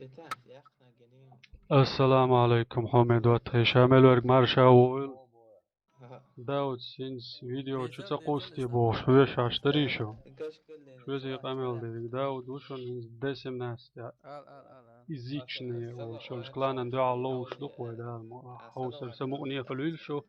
بتاعت يا اخنا جنين. السلام عليكم حميد وهشام الورق مارشا وول داود سينس فيديو تشتا قوستي بو شويش اشتريشو نكاش كل شوية قامل دي داود وشون دسم ناس ال يزيكشني وشون شكلانا ندعا الله وشلوق ودا حوصل سموني خلويل شو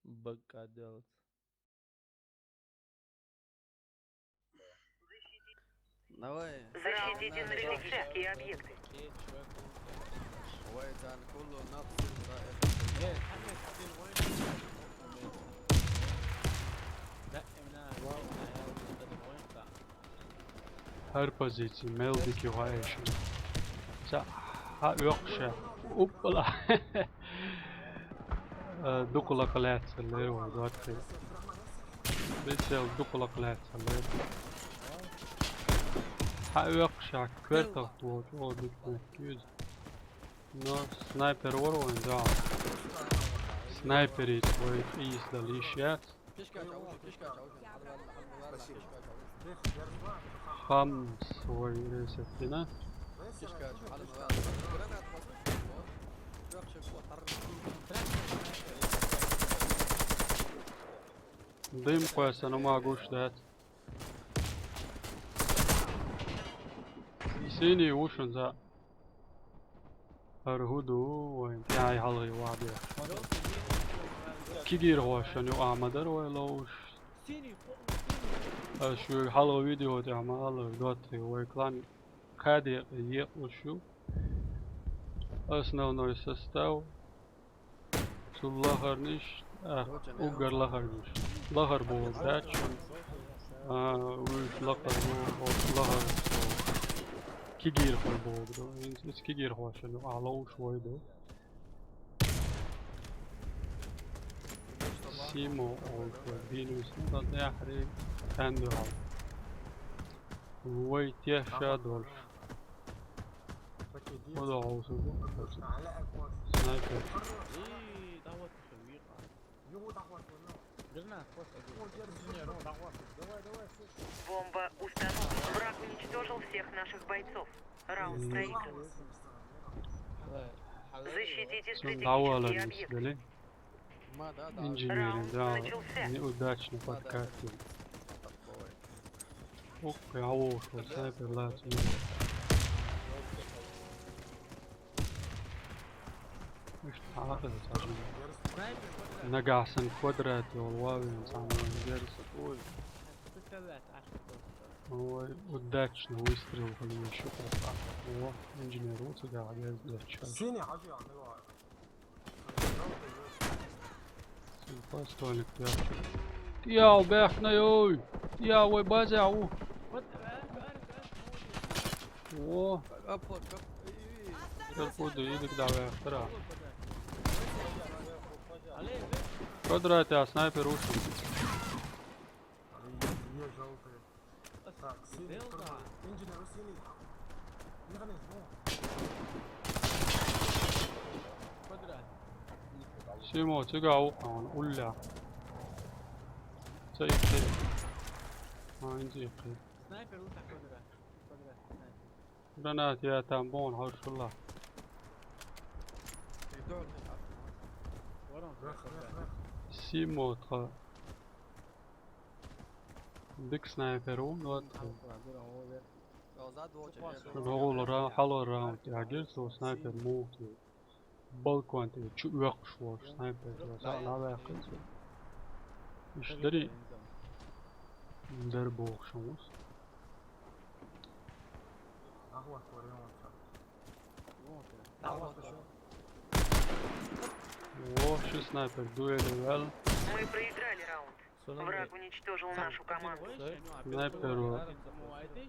быка делать. Давай. Защитите энергетические объекты. ويجعل كل نفس ذائقة. هر позиции мелдики ваеши за يقشى اوبلا دقلا قلات اللي هو دوت بيصير دقلا قلات اللي يقشى كبرت هو بيكون no sniper ورو да снайперит твой из далишят خمس ويرسلنا ضيم كويس انا ما اقولش ده سيني وشن ذا هرهدو وين تاعي حلغي وعدي كيجير هو عشان يقع مدر ولا شو حلو فيديو تعمل دوتي ويكلان كادي يقشو основной состав суллахарниш угар лахарниш лахар был дачен уж лахар был лахар كيجير هو بوغدو إنس كيجير هو عشان على شوي ده سيمو أو فينوس نقدر يحرق كاندو ويتيه شادولف وده عوصو سنايبر Бомба установлена. Враг уничтожил всех наших бойцов. Раунд проигран. Защитите стратегические объекты. инженеры, да, неудачно подкатил. Ох, я ушел, снайпер лазит. مش عارف عشان نقعسن كوادراتي والواوي انسان جالس طول هو удачно выстрелил по нему еще красавчик. О, инженер вот сюда опять зачем. Постолик ящик. يا بحنا يوي يا وي بازعو اوه الفود يدك دعوة اختراع قدرات يا سنايبر وشو سيمو تقعو ولا سيكتب ما عندي يقين جرانات يا تامبون هرش الله سيمو تخا بيك سنايبرون واتخا نقول را حلو راوند يعجز سنايبر موت بالكوانت شو يقشور سنايبر لا باقي اشتري دربوخ شموس О, шо снайпер, дуэль. Мы проиграли раунд. Враг уничтожил нашу команду. Снайпер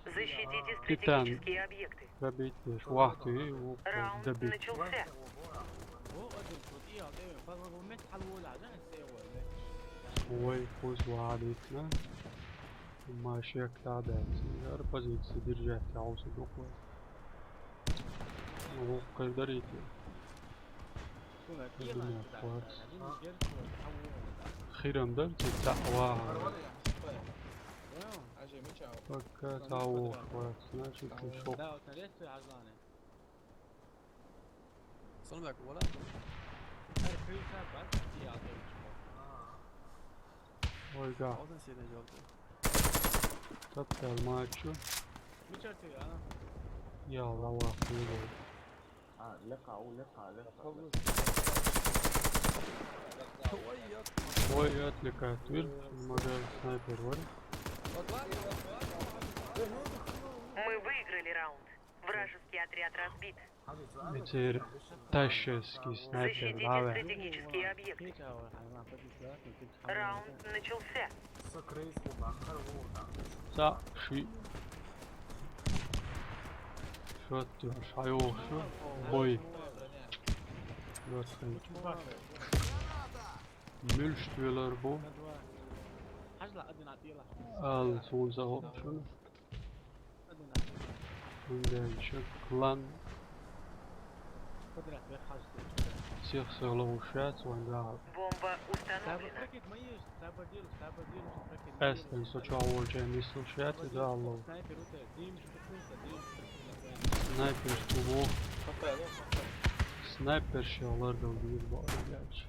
Защитите Титан. стратегические объекты. Пробитешь, вахту и Раунд добить. начался. Ой, пусть вадится. Машек тадать. Яр позиции держать, а усы духло. О, кайдарите. خيرم درت تعواه عجب میچاو فكا تعوه خوات ناشي كشوف لا وتنريت في عزلانه صلمك ولا ويقع اوزن سيدي جوبته تبقى الماتشو يا الله واخيرو ويات لكاتويل المجال سنايبر وري Мы выиграли раунд. Вражеский отряд разбит. بتصير تاشسكي سنايبر Защитите لعبة стратегические объекты. Раунд начался. سا شي شو تروح حيوخ شو بوي Låtskrink. Mullstøler på. All solsa option. Under شكلا. سيخسر له شات وندعب. Бомба установлена. Esten så tjauar Jamie شات دعالو. Sniper stuvå. Sniper şallardan bir bağlı gerçi.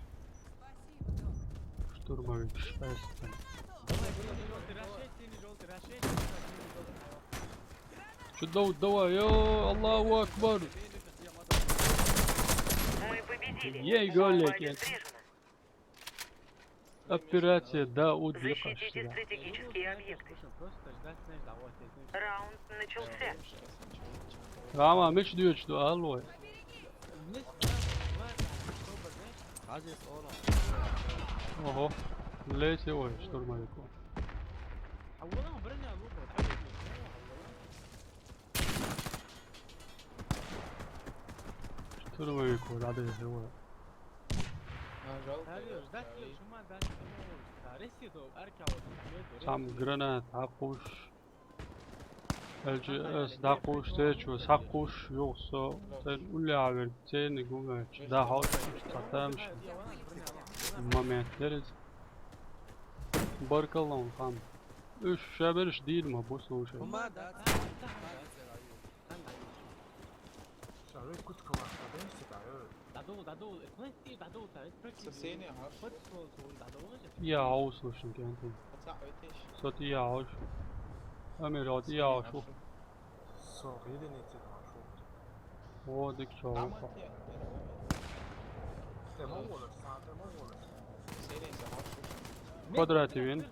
Штурмовик Эстен. Чудо, давай, йо, Аллаху Акбар. Мы победили. Ей, Бомба голик, обезврежена. Операция Дауд Защитите Ликашина. стратегические объекты. Раунд начался. Ama مش ديوش دو ألوي. عزيز اورا أوه. ليش هو штурмовику. штурмовику надо его. Сам гранат ақуш. الجي داقوش تيجو ساقوش يوصو تل أولي عبر تين قومش دا حوش تقامش ماميتلرز بارك الله خام ايش شابرش ديل ما بوسو شيء وما دات سسيني عارف يا عوص وشن كانتي تعويتش صوتي يا عوش أميرات يا عوشو هو ديك شو قدراتي وين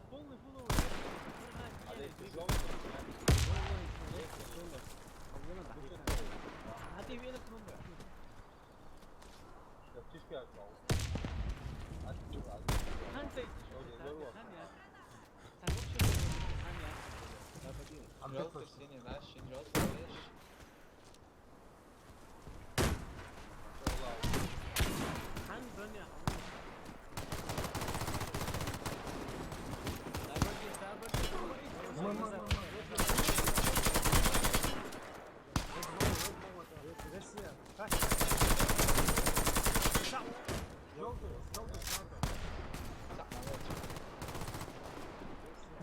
جالت سيني ماشي جالت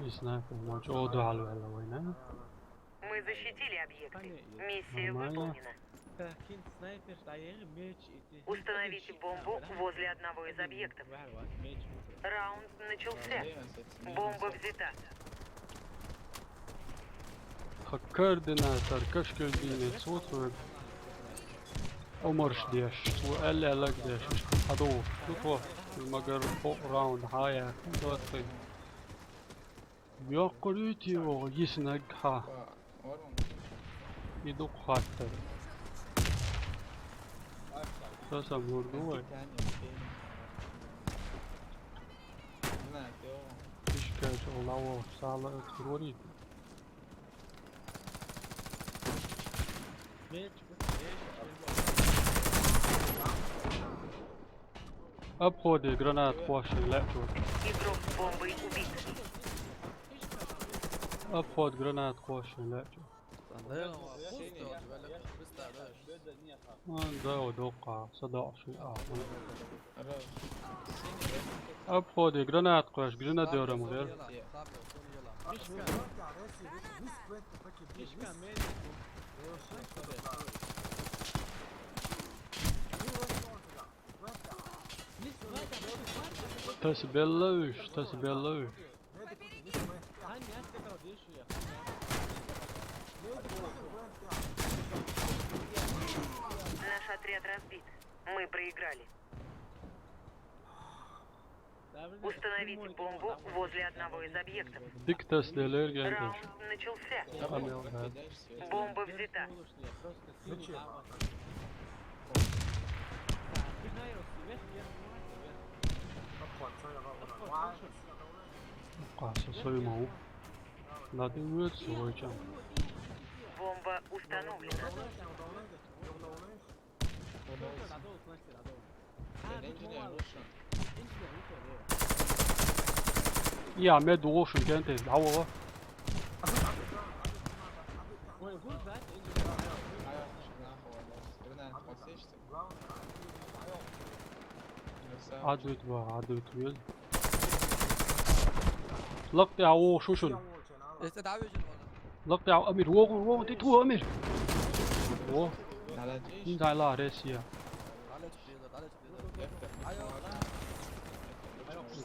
ليش سنايبر ماتش اودو على وين Мы защитили объекты. Миссия Нормально. выполнена. Установите бомбу возле одного из объектов. Раунд начался. Бомба взята. Koordinator köşküldüğüne soğutur. Omorş diyeş. Bu elle elek diyeş. Hado. Tutwa. Magar fok round haya. Dörtü. Yok kuruyuti o yisnek ha. Yeduk hattır. Sasa vurdu var. İşkeç olav sağla ötürüyor. Обходы, гранат, хвоши, лепчур. Игрок с бомбой убит. Обход, гранат, хвоши, лепчур. ده هو بوست ولا بس تعبان. ده ودوقع صداع شيء الراوند الصيني اب خودي جرانات قاش جرانات ديورا مدير يلا صعب يلا مش كان مش كان تسبيلوش Наш отряд разбит. Мы проиграли. Установите бомбу возле одного из объектов. ديك تسليلير جانتش Раунд начался. عمل هذا кидаешь свет. Бомба взята. قاس صيمو لا دوت سويتشا Бомба установлена. الانجينير روشن يا عماد وغوش كانت العوضة عدوت بقى عدوت ويل لقطع عو شوشن استدعوا لقطع أمير وغو تيتو أمير وغو على جيش نزع لا راسيا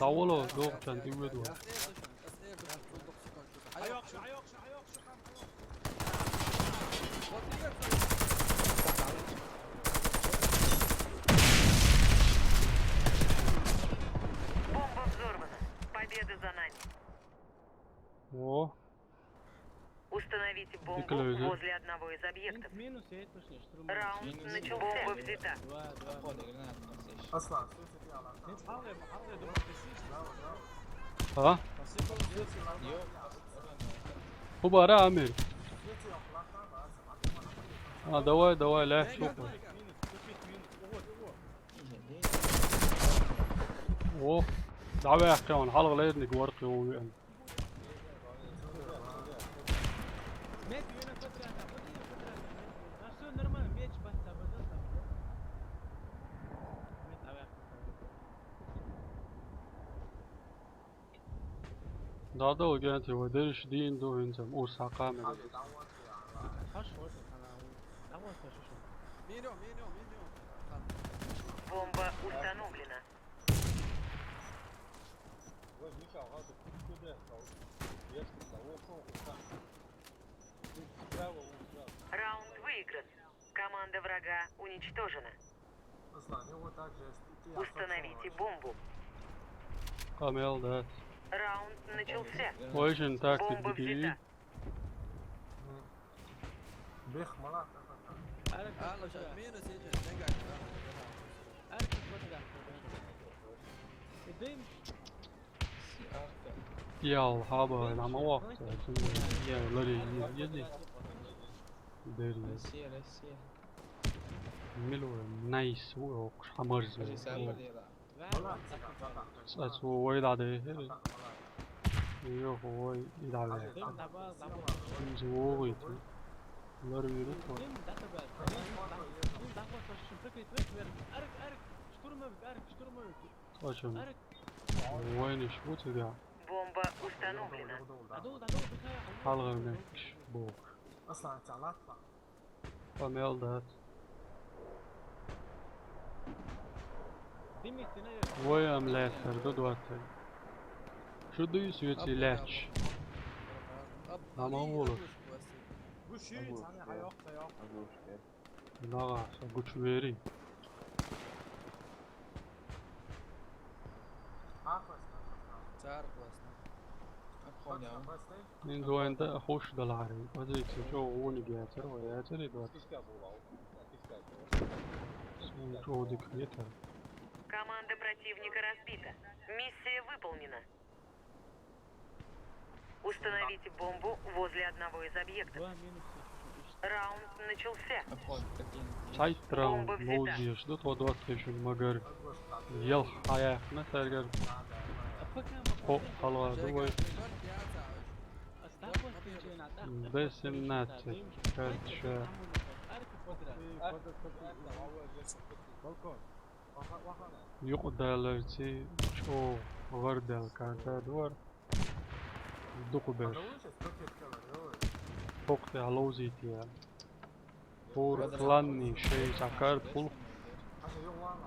دعوله دوغ كان تيودو Бомба взорвана. Победа за нами. وغو Установите бомбу Прикройте. возле одного из объектов. Раунд начался. Бомба взята. خذ جرانات نفس اصلا ها يو مباراة أمير دواء لا شوفه وغو دعوة يحكي عن حلقة لا يدنك ورقي ويعني دا وجانتي ودرش دين دو هنزم أوسع قامل مينو Бомба установлена. Раунд выигран. Команда врага уничтожена. اصلا هو также Установите бомбу. قامل ده Раунд начался. ويشن تاكتيك Бомба دي взята. بيخ مرات مينو سيجن نقعد يا الحابة لما وقت يا لري يدي داري روسيا روسيا ملو نايس ووق حمرز رسالة ديلا سأسو ويد عده يو هو يدعي زو ويتو لري يدو أشم وين شو تبيع Бомба установлена. حلقة منكش بوك اصلا تعالى قامل ده ويام لاتر دودواتر شو دو يسويتي لاتش Ama olur. Naga, güç veri. تعرف واسنا أدخل يا عم من دو انت اخوش دلاري وزيك شو وني جاتر وياتر يدوات شو ديك يتر Команда противника разбита. Миссия выполнена. Установите бомбу возле одного из объектов. Раунд начался. أدخل تكين سايت راوند موزيش دوت ودوات كيشن مگر يل حياة نترجر فوق حلوة دوي 18 كاتشا يقدر لتي شو غردل كانت دور دقبش فوق علوزيتي فور كلاني شيء سكرت فول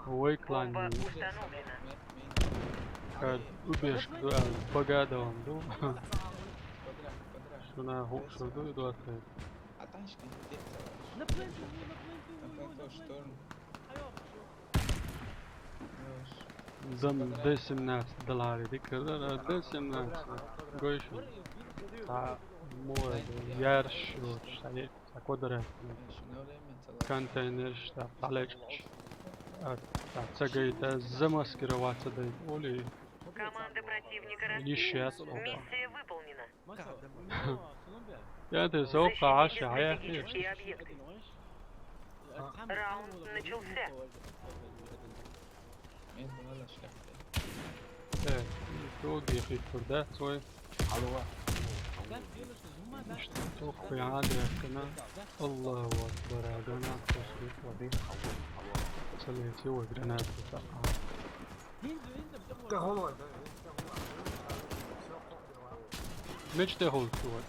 هو كلاني Бомба установлена. كان أبيش دوال بقادة وندو شنا هو شو دو دو أخير Аташки, где шторм. زم دس الناس دلاري ذكر دس الناس قويش تا مو يارش وشاي قدرة كانتينرش تا عليك تا تسقيت زمس كروات دي قولي Команда противника Нищет. разбита. Миссия выполнена. يا انت سوق عشا Защитите يا اخي стратегические объекты. Раунд начался. Men buna da şlakta. ايه توقي في فردات شوي توقي عادي كنا الله اكبر عدنا تصويت سليتي وقرنات بتاعها كهولوي مش تهول شوي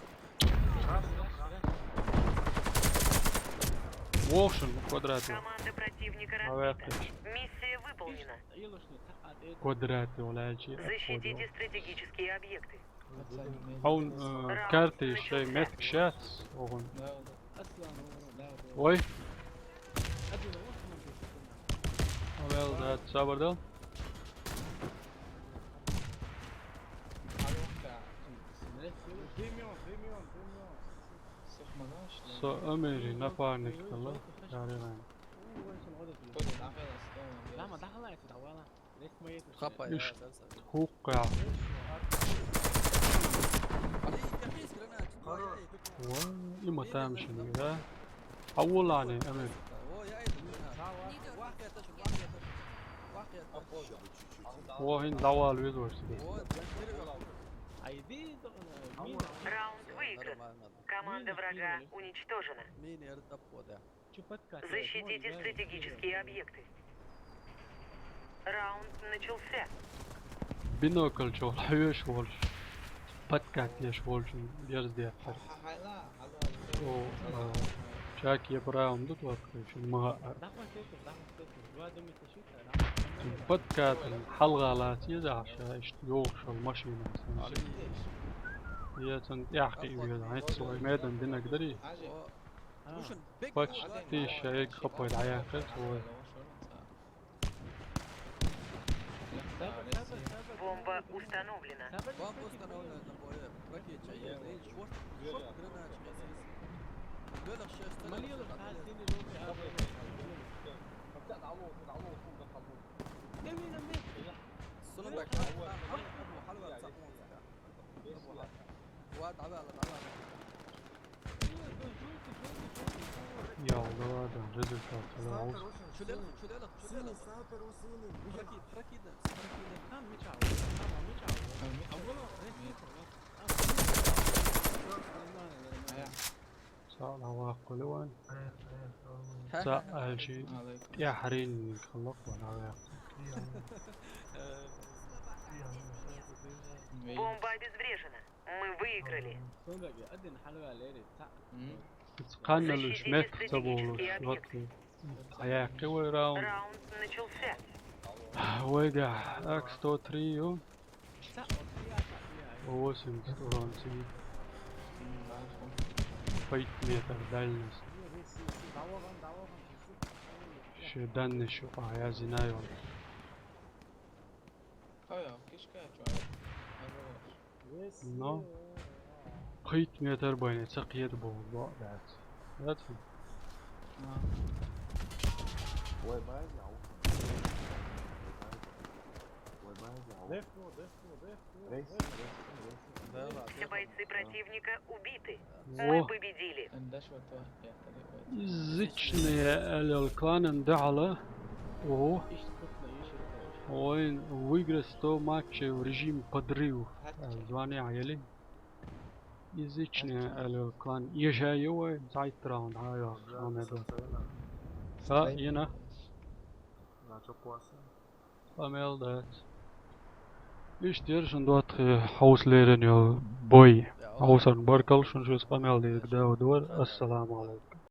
ووشن كوادراتي Команда противника Авиатыч. разбита. Миссия выполнена. كوادراتي ولا شيء Защитите стратегические объекты. هون كارتي شيء ماتك شاتس وهون وي well that's over there so امري نفعنك الله يعني خطأ يا إيش؟ أساسا. توقع علي كميس جرانات. وإما تامشي ذا حول عني امري هو يا أيدي منها. واحد يتشل واحد يتشل. واحد يتشل. وهين دعوة الويدورس هو Раунд выигран. Команда врага уничтожена. مين يرد أبوه Защитите стратегические объекты. Раунд начался. بينوكل شغل حيوش ولش باتكات يش ولش يرز دي أفر و شاكي براون دوت وقتش ما باتكات الحلقة لا تيزع شايش يوش المشينة هي تن يحكي ويدا عيد سوي ميدان دينا قدري باتش تي شايك خبوا العياقة سوي Бомба установлена. Вам установлено на боя. Какие чаи? Шорт гранат шмесис. Бёлах шесть. صنم لك حلوة واد على يا الله هذا ريزلتات تلاعب شو لك شو لك سافر وصيني حركي صار عواقب لوان سأل شيء يا حرين خلق ولا عواقب Бомба обезврежена. Мы выиграли. تقنلوش مكتبولوش وقتي عواقب وراون Раунд начался. وقع اكستو تريو ووسم ستورانسي فايت ميتر دالنس شدن شوقع يا زنايون Hayır, keşke açıyor. نو خيت ميتر بين تقيد بو بعد لا تفهم Все бойцы противника убиты. Мы О, победили. Endaş ve tuhaf زيتشني الكلان اندعله وهو وين ويجرستو ماتش ورجيم بدريو زواني عيلي يزيدني على كان يجايو زايد راوند هاي عمدو ها ينا Znači pose. Amel dat. Ich dir schon dort Hauslehrer ja boy. Ja, Hausern Barkal schon schon Amel die da dort. Assalamu alaikum.